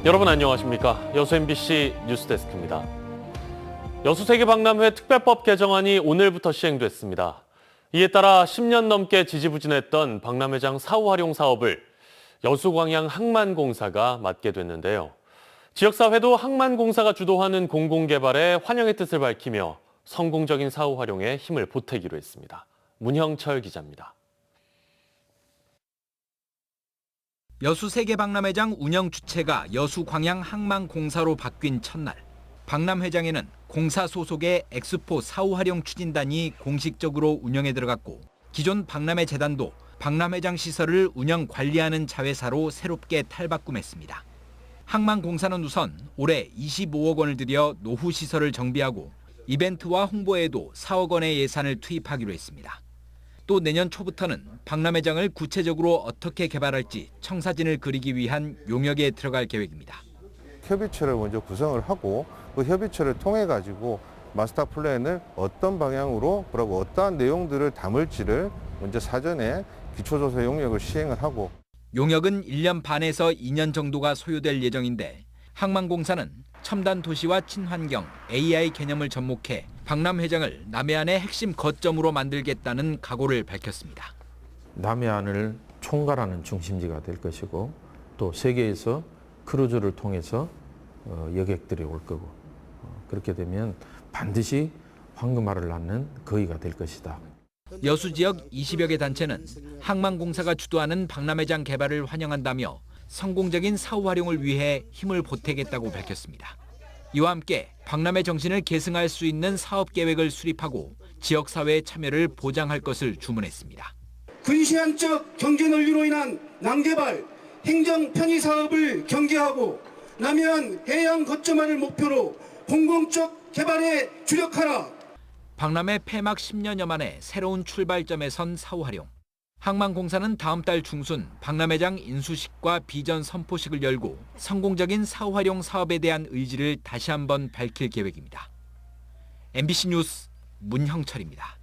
여러분 안녕하십니까? 여수 MBC 뉴스데스크입니다. 여수 세계박람회 특별법 개정안이 오늘부터 시행됐습니다. 이에 따라 10년 넘게 지지부진했던 박람회장 사후 활용 사업을 여수광양 항만공사가 맡게 됐는데요. 지역사회도 항만공사가 주도하는 공공개발에 환영의 뜻을 밝히며 성공적인 사후 활용에 힘을 보태기로 했습니다. 문형철 기자입니다. 여수 세계박람회장 운영 주체가 여수광양 항만공사로 바뀐 첫날, 박람회장에는 공사 소속의 엑스포 사후 활용 추진단이 공식적으로 운영에 들어갔고, 기존 박람회 재단도 박람회장 시설을 운영 관리하는 자회사로 새롭게 탈바꿈했습니다. 항만공사는 우선 올해 25억 원을 들여 노후 시설을 정비하고 이벤트와 홍보에도 4억 원의 예산을 투입하기로 했습니다. 또 내년 초부터는 박람회장을 구체적으로 어떻게 개발할지 청사진을 그리기 위한 용역에 들어갈 계획입니다. 협의체를 먼저 구성을 하고 그 협의체를 통해 가지고 마스터 플랜을 어떤 방향으로 그리고 어떠한 내용들을 담을지를 먼저 사전에 기초조사 용역을 시행을 하고, 용역은 1년 반에서 2년 정도가 소요될 예정인데, 항만공사는 첨단 도시와 친환경, AI 개념을 접목해 박람회장을 남해안의 핵심 거점으로 만들겠다는 각오를 밝혔습니다. 남해안을 총괄하는 중심지가 될 것이고, 또 세계에서 크루즈를 통해서 여객들이 올 거고, 그렇게 되면 반드시 황금알을 낳는 거위가 될 것이다. 여수 지역 20여 개 단체는 항만공사가 주도하는 박람회장 개발을 환영한다며 성공적인 사후 활용을 위해 힘을 보태겠다고 밝혔습니다. 이와 함께 박람회 정신을 계승할 수 있는 사업 계획을 수립하고 지역사회의 참여를 보장할 것을 주문했습니다. 근시안적 경제 논리로 인한 난개발, 행정 편의 사업을 경계하고 남해안 해양 거점화를 목표로 공공적 개발에 주력하라. 박람회 폐막 10년여 만에 새로운 출발점에 선 사후 활용. 항만공사는 다음 달 중순 박람회장 인수식과 비전 선포식을 열고 성공적인 사후 활용 사업에 대한 의지를 다시 한번 밝힐 계획입니다. MBC 뉴스 문형철입니다.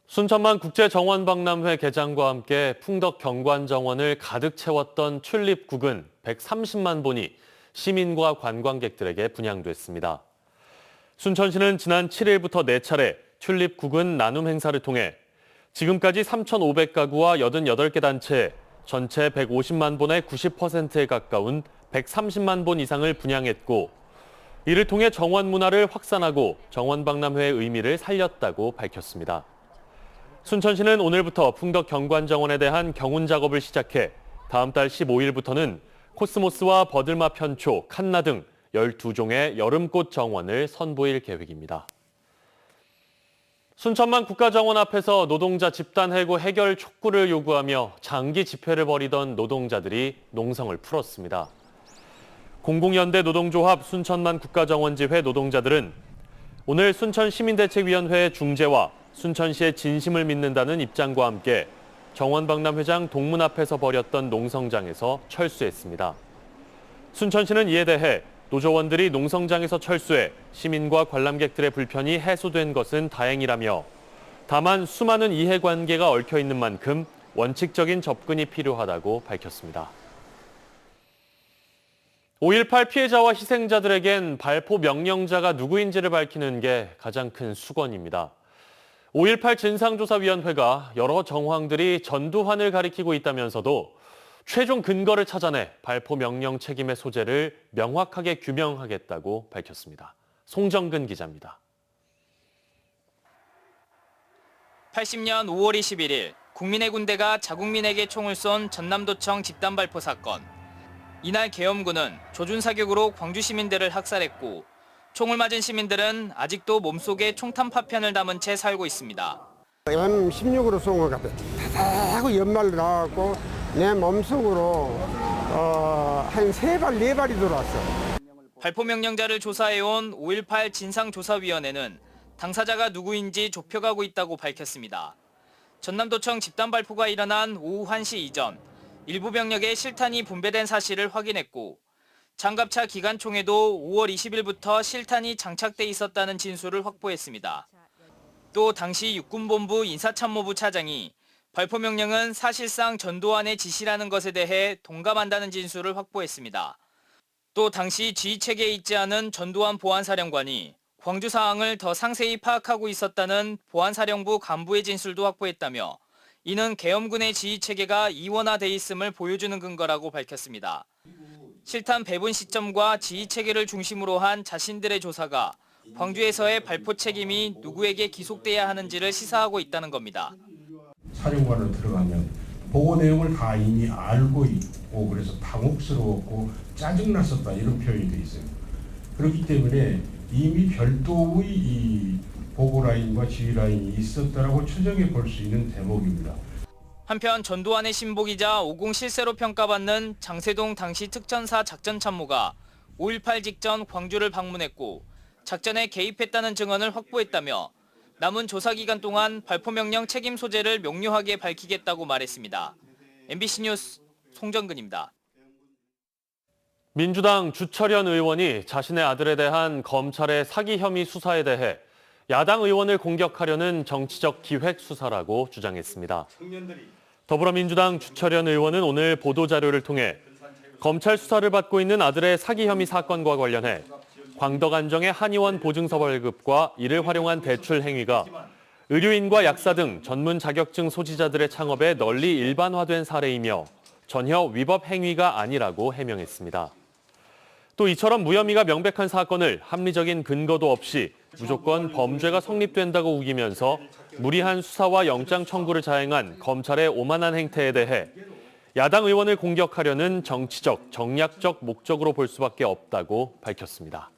순천만 국제정원박람회 개장과 함께 풍덕 경관정원을 가득 채웠던 튤립국은 130만 본이 시민과 관광객들에게 분향됐습니다. 순천시는 지난 7일부터 4차례 튤립국은 나눔 행사를 통해 지금까지 3,500가구와 88개 단체 전체 150만 본의 90%에 가까운 130만 본 이상을 분향했고, 이를 통해 정원 문화를 확산하고 정원박람회의 의미를 살렸다고 밝혔습니다. 순천시는 오늘부터 풍덕 경관정원에 대한 경운 작업을 시작해 다음 달 15일부터는 코스모스와 버들마 편초, 칸나 등 12종의 여름꽃 정원을 선보일 계획입니다. 순천만 국가정원 앞에서 노동자 집단 해고 해결 촉구를 요구하며 장기 집회를 벌이던 노동자들이 농성을 풀었습니다. 공공연대 노동조합 순천만 국가정원지회 노동자들은 오늘 순천시민대책위원회 중재와 순천시의 진심을 믿는다는 입장과 함께 정원박람회장 동문 앞에서 벌였던 농성장에서 철수했습니다. 순천시는 이에 대해 노조원들이 농성장에서 철수해 시민과 관람객들의 불편이 해소된 것은 다행이라며, 다만 수많은 이해관계가 얽혀있는 만큼 원칙적인 접근이 필요하다고 밝혔습니다. 5.18 피해자와 희생자들에겐 발포 명령자가 누구인지를 밝히는 게 가장 큰 수건입니다. 5.18 진상조사위원회가 여러 정황들이 전두환을 가리키고 있다면서도 최종 근거를 찾아내 발포 명령 책임의 소재를 명확하게 규명하겠다고 밝혔습니다. 송정근 기자입니다. 80년 5월 21일 국민의 군대가 자국민에게 총을 쏜 전남도청 집단 발포 사건. 이날 계엄군은 조준 사격으로 광주 시민들을 학살했고, 총을 맞은 시민들은 아직도 몸속에 총탄 파편을 담은 채 살고 있습니다. M16으로 쏜 것 같아. 다다하고 연말로 나와갖고 내 몸속으로 한 3발, 4발이 들어왔어. 발포 명령자를 조사해온 5.18 진상조사위원회는 당사자가 누구인지 좁혀가고 있다고 밝혔습니다. 전남도청 집단 발포가 일어난 오후 1시 이전 일부 병력의 실탄이 분배된 사실을 확인했고, 장갑차 기관총에도 5월 20일부터 실탄이 장착돼 있었다는 진술을 확보했습니다. 또 당시 육군본부 인사참모부 차장이 발포 명령은 사실상 전두환의 지시라는 것에 대해 동감한다는 진술을 확보했습니다. 또 당시 지휘체계에 있지 않은 전두환 보안사령관이 광주 상황을 더 상세히 파악하고 있었다는 보안사령부 간부의 진술도 확보했다며 이는 계엄군의 지휘체계가 이원화돼 있음을 보여주는 근거라고 밝혔습니다. 실탄 배분 시점과 지휘체계를 중심으로 한 자신들의 조사가 광주에서의 발포 책임이 누구에게 기속돼야 하는지를 시사하고 있다는 겁니다. 사령관으로 들어가면 보고 내용을 다 이미 알고 있고 그래서 당혹스러웠고 짜증났었다 이런 표현이 돼 있어요. 그렇기 때문에 이미 별도의 이 보고 라인과 지휘 라인이 있었다라고 추정해 볼 수 있는 대목입니다. 한편 전두환의 신복이자 50 실세로 평가받는 장세동 당시 특전사 작전참모가 5.18 직전 광주를 방문했고 작전에 개입했다는 증언을 확보했다며 남은 조사 기간 동안 발포 명령 책임 소재를 명료하게 밝히겠다고 말했습니다. MBC 뉴스 송정근입니다. 민주당 주철현 의원이 자신의 아들에 대한 검찰의 사기 혐의 수사에 대해 야당 의원을 공격하려는 정치적 기획 수사라고 주장했습니다. 더불어민주당 주철현 의원은 오늘 보도자료를 통해 검찰 수사를 받고 있는 아들의 사기 혐의 사건과 관련해 광덕안정의 한의원 보증서 발급과 이를 활용한 대출 행위가 의료인과 약사 등 전문 자격증 소지자들의 창업에 널리 일반화된 사례이며 전혀 위법 행위가 아니라고 해명했습니다. 또 이처럼 무혐의가 명백한 사건을 합리적인 근거도 없이 무조건 범죄가 성립된다고 우기면서 무리한 수사와 영장 청구를 자행한 검찰의 오만한 행태에 대해 야당 의원을 공격하려는 정치적, 정략적 목적으로 볼 수밖에 없다고 밝혔습니다.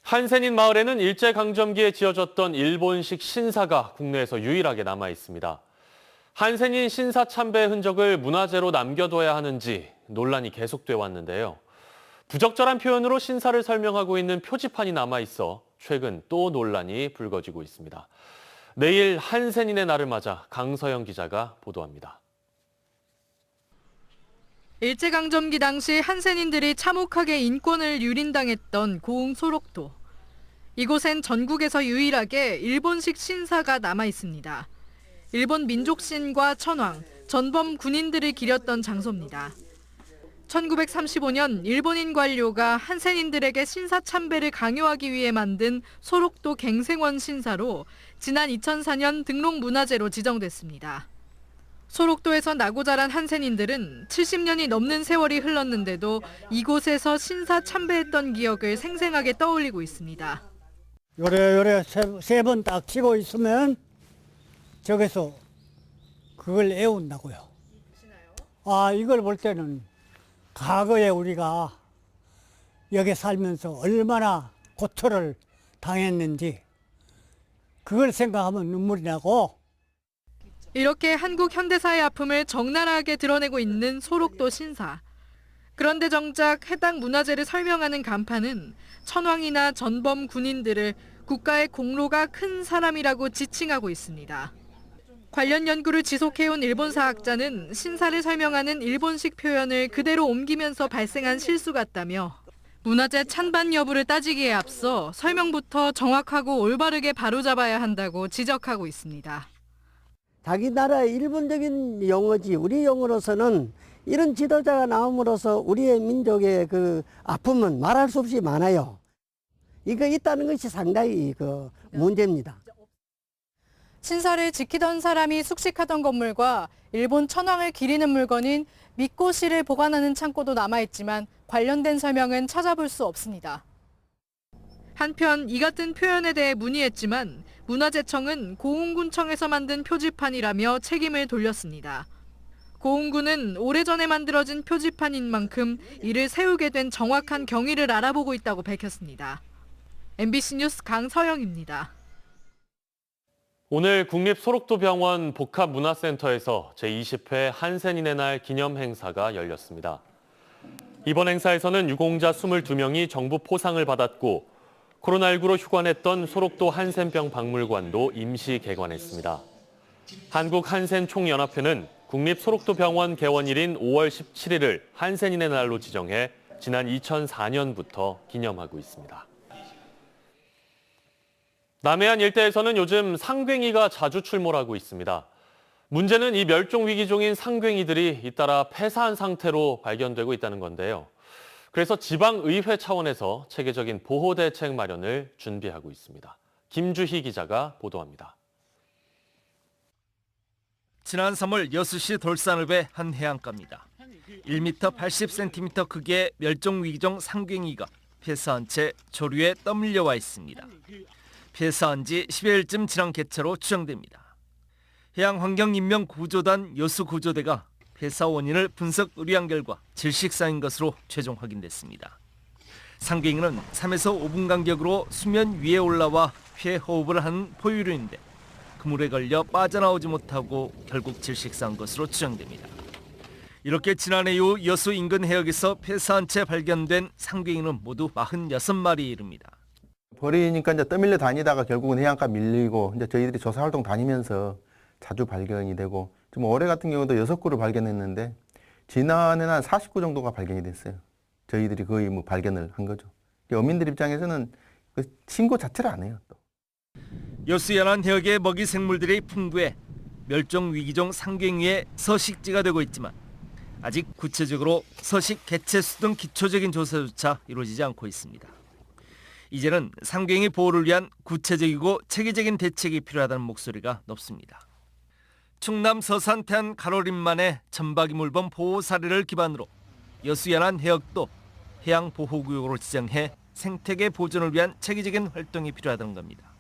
한센인 마을에는 일제강점기에 지어졌던 일본식 신사가 국내에서 유일하게 남아 있습니다. 한센인 신사 참배의 흔적을 문화재로 남겨둬야 하는지 논란이 계속돼 왔는데요. 부적절한 표현으로 신사를 설명하고 있는 표지판이 남아 있어 최근 또 논란이 불거지고 있습니다. 내일 한센인의 날을 맞아 강서영 기자가 보도합니다. 일제강점기 당시 한센인들이 참혹하게 인권을 유린당했던 고흥 소록도. 이곳엔 전국에서 유일하게 일본식 신사가 남아 있습니다. 일본 민족신과 천황, 전범 군인들을 기렸던 장소입니다. 1935년 일본인 관료가 한센인들에게 신사 참배를 강요하기 위해 만든 소록도 갱생원 신사로 지난 2004년 등록문화재로 지정됐습니다. 소록도에서 나고 자란 한센인들은 70년이 넘는 세월이 흘렀는데도 이곳에서 신사 참배했던 기억을 생생하게 떠올리고 있습니다. 요래 세 번 딱 치고 있으면 저기서 그걸 애운다고요. 이걸 볼 때는 과거에 우리가 여기 살면서 얼마나 고초를 당했는지 그걸 생각하면 눈물이 나고. 이렇게 한국 현대사의 아픔을 적나라하게 드러내고 있는 소록도 신사. 그런데 정작 해당 문화재를 설명하는 간판은 천황이나 전범 군인들을 국가의 공로가 큰 사람이라고 지칭하고 있습니다. 관련 연구를 지속해온 일본 사학자는 신사를 설명하는 일본식 표현을 그대로 옮기면서 발생한 실수 같다며 문화재 찬반 여부를 따지기에 앞서 설명부터 정확하고 올바르게 바로잡아야 한다고 지적하고 있습니다. 자기 나라의 일본적인 용어지 우리 용어로서는 이런 지도자가 나옴으로써 우리의 민족의 그 아픔은 말할 수 없이 많아요. 이거 있다는 것이 상당히 문제입니다. 신사를 지키던 사람이 숙식하던 건물과 일본 천황을 기리는 물건인 미꼬시를 보관하는 창고도 남아있지만 관련된 설명은 찾아볼 수 없습니다. 한편 이 같은 표현에 대해 문의했지만 문화재청은 고흥군청에서 만든 표지판이라며 책임을 돌렸습니다. 고흥군은 오래전에 만들어진 표지판인 만큼 이를 세우게 된 정확한 경위를 알아보고 있다고 밝혔습니다. MBC 뉴스 강서영입니다. 오늘 국립소록도병원 복합문화센터에서 제20회 한센인의 날 기념 행사가 열렸습니다. 이번 행사에서는 유공자 22명이 정부 포상을 받았고 코로나19로 휴관했던 소록도 한센병 박물관도 임시 개관했습니다. 한국한센총연합회는 국립소록도병원 개원일인 5월 17일을 한센인의 날로 지정해 지난 2004년부터 기념하고 있습니다. 남해안 일대에서는 요즘 상괭이가 자주 출몰하고 있습니다. 문제는 이 멸종 위기종인 상괭이들이 잇따라 폐사한 상태로 발견되고 있다는 건데요. 그래서 지방의회 차원에서 체계적인 보호 대책 마련을 준비하고 있습니다. 김주희 기자가 보도합니다. 지난 3월 여수시 돌산읍의 한 해안가입니다. 1m 80cm 크기의 멸종위기종 상괭이가 폐사한 채 조류에 떠밀려 와 있습니다. 폐사한 지 10여일쯤 지난 개체로 추정됩니다. 해양환경인명구조단 여수구조대가 폐사 원인을 분석 의뢰한 결과 질식사인 것으로 최종 확인됐습니다. 상괭이는 3에서 5분 간격으로 수면 위에 올라와 폐 호흡을 하는 포유류인데 그물에 걸려 빠져나오지 못하고 결국 질식사한 것으로 추정됩니다. 이렇게 지난해 이후 여수 인근 해역에서 폐사한 채 발견된 상괭이는 모두 46마리에 이릅니다. 버리니까 이제 떠밀려 다니다가 결국은 해안가 밀리고 이제 저희들이 조사 활동 다니면서 자주 발견이 되고 좀 올해 같은 경우도 6구를 발견했는데 지난해는 한 40구 정도가 발견이 됐어요. 저희들이 거의 뭐 발견을 한 거죠. 어민들 입장에서는 그 신고 자체를 안 해요. 또. 여수 연안 해역의 먹이 생물들이 풍부해 멸종 위기종 상괭이의 서식지가 되고 있지만 아직 구체적으로 서식 개체 수 등 기초적인 조사조차 이루어지지 않고 있습니다. 이제는 상괭이 보호를 위한 구체적이고 체계적인 대책이 필요하다는 목소리가 높습니다. 충남 서산 태안 가로림만의 점박이물범 보호 사례를 기반으로 여수 연안 해역도 해양보호구역으로 지정해 생태계 보존을 위한 체계적인 활동이 필요하다는 겁니다.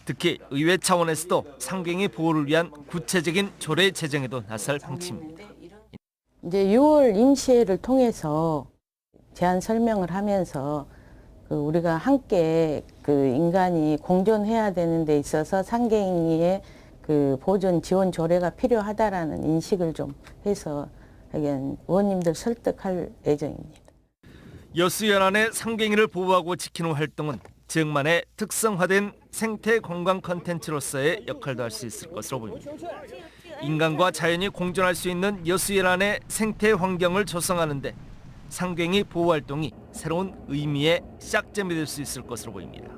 특히 의회 차원에서도 상괭이 보호를 위한 구체적인 조례 제정에도 나설 방침입니다. 이제 6월 임시회를 통해서 제안 설명을 하면서 우리가 함께 인간이 공존해야 되는 데 있어서 상괭이의 보존 지원 조례가 필요하다라는 인식을 좀 해서 의원님들 설득할 예정입니다. 여수 연안의 상괭이를 보호하고 지키는 활동은 지역만의 특성화된 생태 관광 콘텐츠로서의 역할도 할 수 있을 것으로 보입니다. 인간과 자연이 공존할 수 있는 여수 연안의 생태 환경을 조성하는 데 상괭이 보호 활동이 새로운 의미의 시작점이 될 수 있을 것으로 보입니다.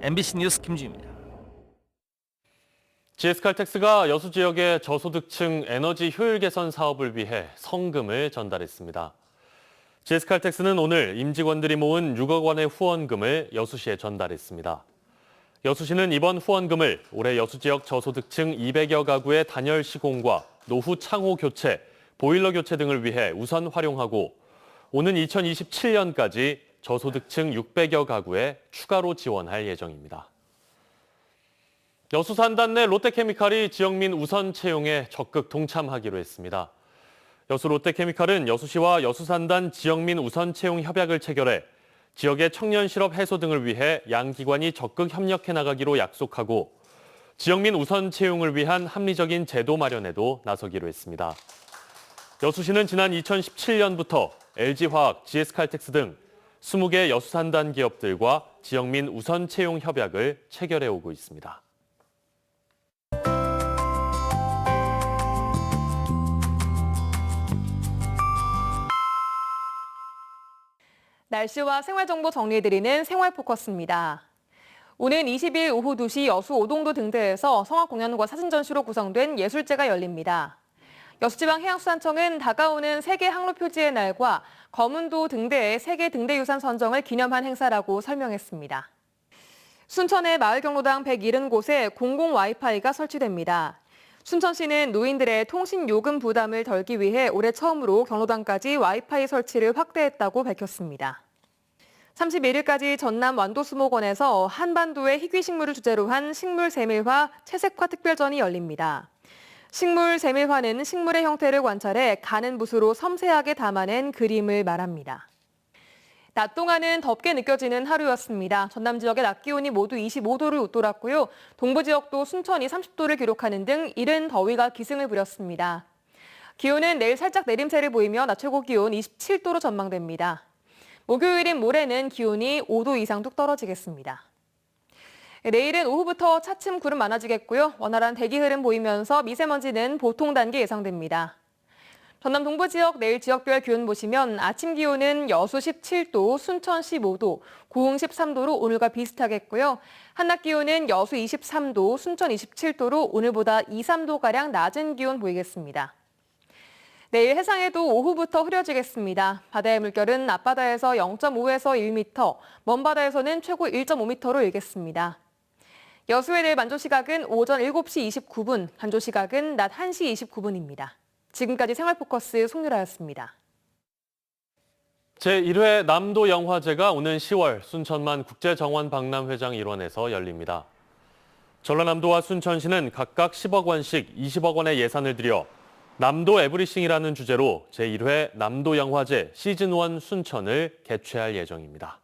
MBC 뉴스 김주희입니다. GS칼텍스가 여수 지역의 저소득층 에너지 효율 개선 사업을 위해 성금을 전달했습니다. GS칼텍스는 오늘 임직원들이 모은 6억 원의 후원금을 여수시에 전달했습니다. 여수시는 이번 후원금을 올해 여수 지역 저소득층 200여 가구의 단열 시공과 노후 창호 교체, 보일러 교체 등을 위해 우선 활용하고 오는 2027년까지 저소득층 600여 가구에 추가로 지원할 예정입니다. 여수 산단 내 롯데케미칼이 지역민 우선 채용에 적극 동참하기로 했습니다. 여수 롯데케미칼은 여수시와 여수산단 지역민 우선 채용 협약을 체결해 지역의 청년 실업 해소 등을 위해 양 기관이 적극 협력해 나가기로 약속하고 지역민 우선 채용을 위한 합리적인 제도 마련에도 나서기로 했습니다. 여수시는 지난 2017년부터 LG화학, GS칼텍스 등 20개 여수산단 기업들과 지역민 우선 채용 협약을 체결해 오고 있습니다. 날씨와 생활정보 정리해드리는 생활포커스입니다. 오는 20일 오후 2시 여수 오동도 등대에서 성악 공연과 사진 전시로 구성된 예술제가 열립니다. 여수지방해양수산청은 다가오는 세계 항로 표지의 날과 거문도 등대의 세계 등대유산 선정을 기념한 행사라고 설명했습니다. 순천의 마을 경로당 170곳에 공공 와이파이가 설치됩니다. 순천시는 노인들의 통신 요금 부담을 덜기 위해 올해 처음으로 경로당까지 와이파이 설치를 확대했다고 밝혔습니다. 31일까지 전남 완도수목원에서 한반도의 희귀식물을 주제로 한 식물세밀화 채색화 특별전이 열립니다. 식물세밀화는 식물의 형태를 관찰해 가는 붓으로 섬세하게 담아낸 그림을 말합니다. 낮 동안은 덥게 느껴지는 하루였습니다. 전남 지역의 낮 기온이 모두 25도를 웃돌았고요. 동부 지역도 순천이 30도를 기록하는 등 이른 더위가 기승을 부렸습니다. 기온은 내일 살짝 내림세를 보이며 낮 최고 기온 27도로 전망됩니다. 목요일인 모레는 기온이 5도 이상 뚝 떨어지겠습니다. 내일은 오후부터 차츰 구름 많아지겠고요. 원활한 대기 흐름 보이면서 미세먼지는 보통 단계 예상됩니다. 전남 동부 지역 내일 지역별 기온 보시면 아침 기온은 여수 17도, 순천 15도, 고흥 13도로 오늘과 비슷하겠고요. 한낮 기온은 여수 23도, 순천 27도로 오늘보다 2, 3도가량 낮은 기온 보이겠습니다. 내일 해상에도 오후부터 흐려지겠습니다. 바다의 물결은 앞바다에서 0.5에서 1m, 먼 바다에서는 최고 1.5m로 일겠습니다. 여수의 내일 만조 시각은 오전 7시 29분, 간조 시각은 낮 1시 29분입니다. 지금까지 생활포커스 송유라였습니다. 제1회 남도 영화제가 오는 10월 순천만 국제정원박람회장 일원에서 열립니다. 전라남도와 순천시는 각각 10억 원씩 20억 원의 예산을 들여 남도 에브리싱이라는 주제로 제1회 남도 영화제 시즌1 순천을 개최할 예정입니다.